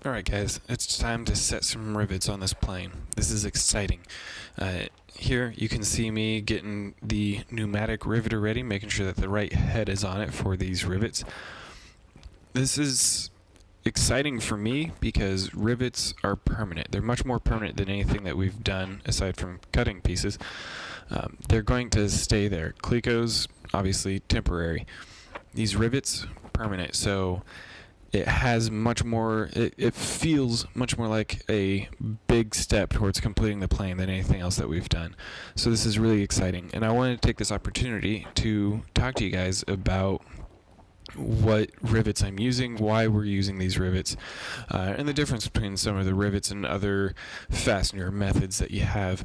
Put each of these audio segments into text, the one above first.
Alright guys, it's time to set some rivets on this plane. This is exciting. Here you can see me getting the pneumatic riveter ready, making sure that the right head is on it for these rivets. This is exciting for me because rivets are permanent. They're much more permanent than anything that we've done aside from cutting pieces. They're going to stay there. Clecos, obviously temporary. These rivets, permanent. So it has much more, it feels much more like a big step towards completing the plane than anything else that we've done. So this is really exciting, and I wanted to take this opportunity to talk to you guys about what rivets I'm using, why we're using these rivets, and the difference between some of the rivets and other fastener methods that you have.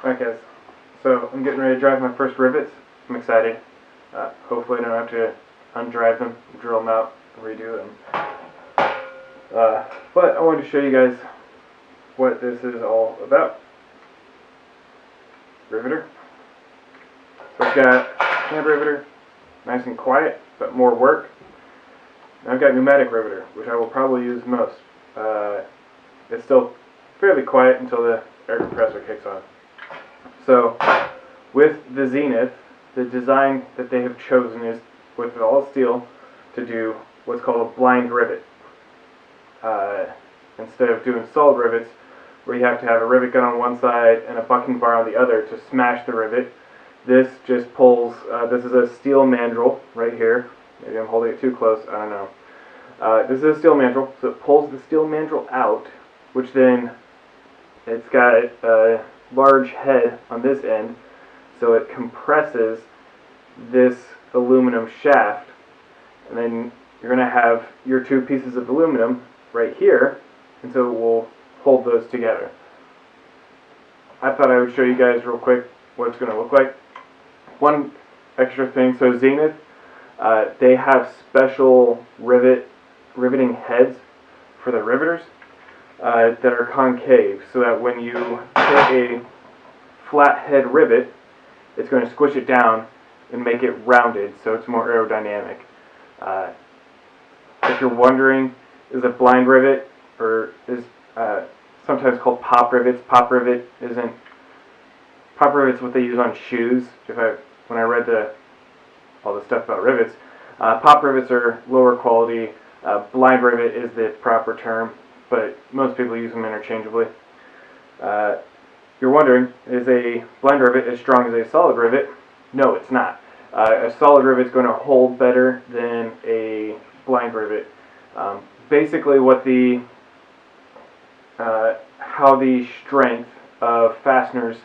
Alright guys, so I'm getting ready to drive my first rivets. I'm excited. Hopefully I don't have to undrive them, drill them out, redo them. But I wanted to show you guys what this is all about. Riveter. So I've got hand riveter, nice and quiet, but more work. And I've got pneumatic riveter, which I will probably use most. It's still fairly quiet until the air compressor kicks on. So with the Zenith, the design that they have chosen is with all steel to do what's called a blind rivet. Instead of doing solid rivets where you have to have a rivet gun on one side and a bucking bar on the other to smash the rivet, this just pulls, this is a steel mandrel right here. Maybe I'm holding it too close, I don't know. This is a steel mandrel, so it pulls the steel mandrel out, which then it's got a large head on this end, so it compresses this aluminum shaft, and then you're going to have your two pieces of aluminum right here, and so it will hold those together. I thought I would show you guys real quick what it's going to look like. One extra thing, so Zenith, they have special riveting heads for the riveters that are concave, so that when you hit a flat head rivet, it's going to squish it down and make it rounded, so it's more aerodynamic. If you're wondering, is a blind rivet, or is sometimes called pop rivets. Pop rivet's what they use on shoes. When I read all the stuff about rivets, pop rivets are lower quality. Blind rivet is the proper term, but most people use them interchangeably. You're wondering, is a blind rivet as strong as a solid rivet? No, it's not. A solid rivet is going to hold better than a blind rivet. Basically, how the strength of fasteners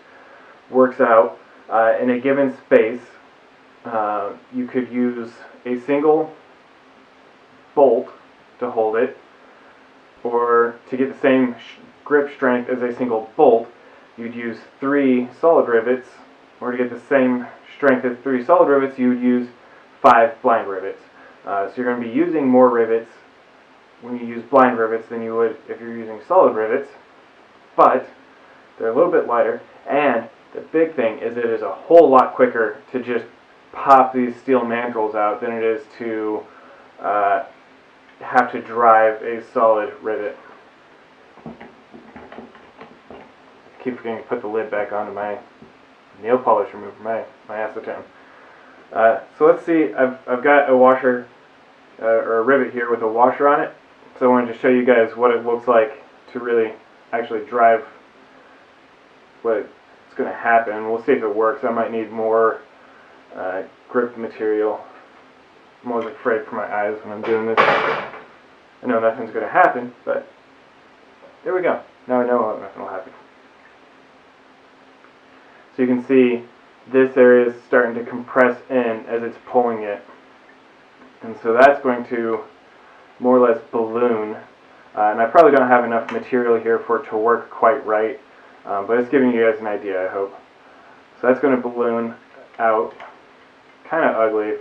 works out in a given space, you could use a single bolt to hold it, or to get the same grip strength as a single bolt, you'd use 3 solid rivets, or to get the same strength as 3 solid rivets, you would use 5 blind rivets. So you're going to be using more rivets when you use blind rivets than you would if you're using solid rivets, but they're a little bit lighter, and the big thing is it is a whole lot quicker to just pop these steel mandrels out than it is to have to drive a solid rivet. Keep forgetting to put the lid back onto my nail polish remover, my acetone. So let's see, I've got a washer, or a rivet here with a washer on it, so I wanted to show you guys what it looks like to really actually drive what's going to happen. We'll see if it works. I might need more grip material. I'm always afraid for my eyes when I'm doing this. I know nothing's going to happen, but there we go. Now I know nothing will happen. So you can see this area is starting to compress in as it's pulling it. And so that's going to more or less balloon. And I probably don't have enough material here for it to work quite right, but it's giving you guys an idea, I hope. So that's going to balloon out. Kind of ugly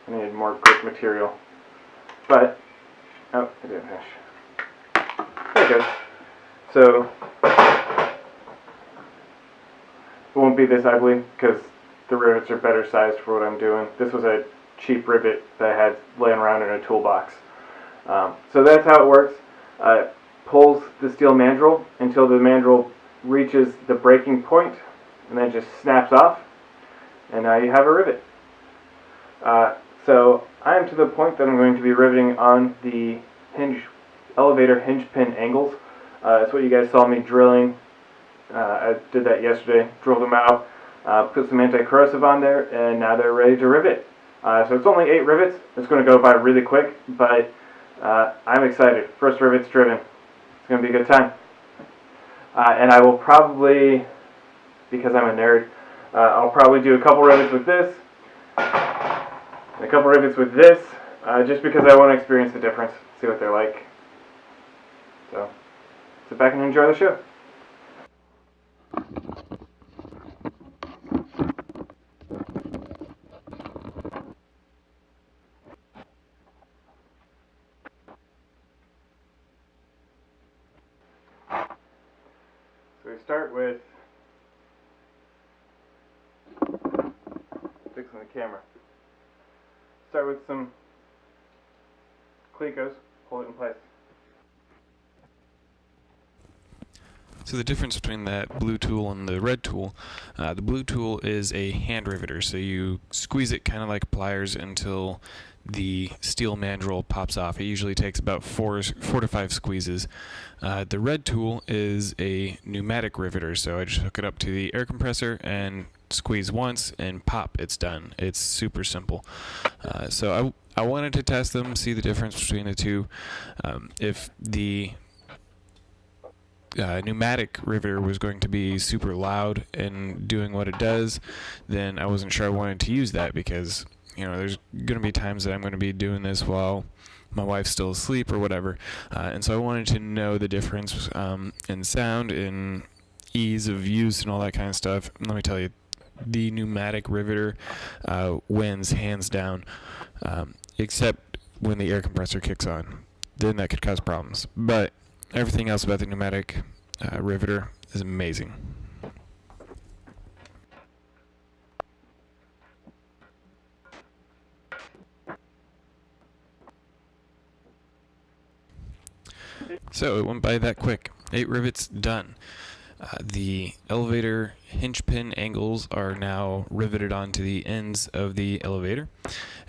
I need more grip material. But, oh, didn't finish. There it goes. So it won't be this ugly because the rivets are better sized for what I'm doing. This was a cheap rivet that I had laying around in a toolbox. So that's how it works. It pulls the steel mandrel until the mandrel reaches the breaking point and then just snaps off, and now you have a rivet. So I am to the point that I'm going to be riveting on the elevator hinge pin angles. That's what you guys saw me drilling. I did that yesterday, drilled them out, put some anti-corrosive on there, and now they're ready to rivet. So it's only 8 rivets. It's going to go by really quick, but I'm excited. First rivet's driven. It's going to be a good time. And I will probably, because I'm a nerd, I'll probably do a couple rivets with this, and a couple rivets with this, just because I want to experience the difference, see what they're like. So, sit back and enjoy the show. So we start with fixing the camera. Start with some Clecos, hold it in place. So the difference between that blue tool and the red tool, the blue tool is a hand riveter, so you squeeze it kind of like pliers until the steel mandrel pops off. It usually takes about four to five squeezes. The red tool is a pneumatic riveter, so I just hook it up to the air compressor and squeeze once and pop, it's done. It's super simple. So I wanted to test them, see the difference between the two. If the pneumatic riveter was going to be super loud and doing what it does, then I wasn't sure I wanted to use that because, you know, there's going to be times that I'm going to be doing this while my wife's still asleep or whatever. And so I wanted to know the difference in sound, in ease of use and all that kind of stuff. And let me tell you, the pneumatic riveter wins hands down, except when the air compressor kicks on. Then that could cause problems. But everything else about the pneumatic riveter is amazing. So it went by that quick. 8 rivets done. The elevator hinge pin angles are now riveted onto the ends of the elevator,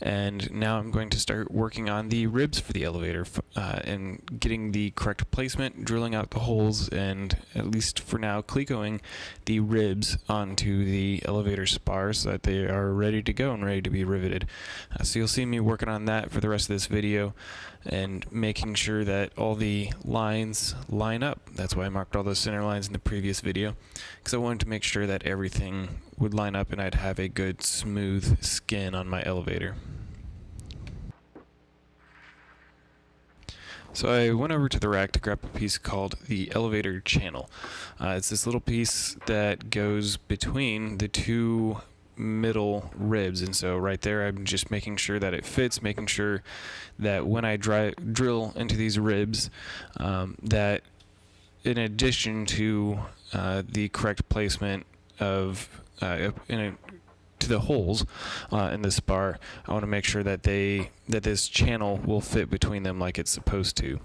and now I'm going to start working on the ribs for the elevator and getting the correct placement, drilling out the holes, and at least for now Clecoing the ribs onto the elevator spar so that they are ready to go and ready to be riveted. So you'll see me working on that for the rest of this video and making sure that all the lines line up. That's why I marked all those center lines in the previous video, because I wanted to make sure that everything would line up and I'd have a good smooth skin on my elevator. So I went over to the rack to grab a piece called the elevator channel. It's this little piece that goes between the two middle ribs, and so right there I'm just making sure that it fits, making sure that when I drill into these ribs, that in addition to the correct placement of to the holes in this bar, I want to make sure that this channel will fit between them like it's supposed to,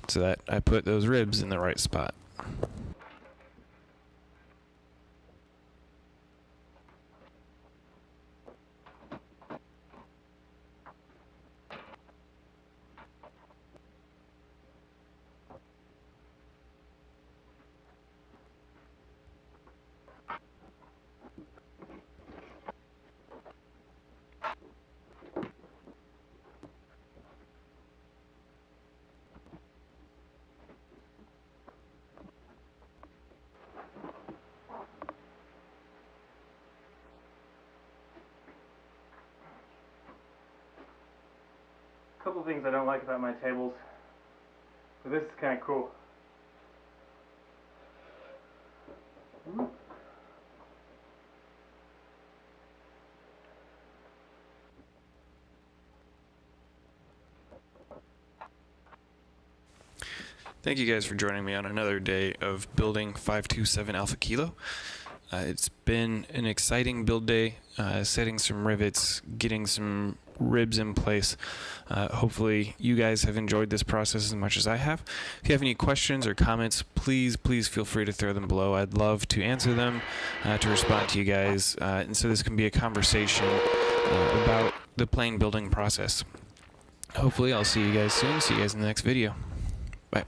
so that I put those ribs in the right spot. A couple things I don't like about my tables, but this is kind of cool. Thank you guys for joining me on another day of building 527 Alpha Kilo. It's been an exciting build day, setting some rivets, getting some ribs in place. Hopefully you guys have enjoyed this process as much as I have. If you have any questions or comments, please feel free to throw them below. I'd love to answer them, to respond to you guys, and so this can be a conversation about the plane building process. Hopefully I'll see you guys soon. See you guys in the next video. Bye.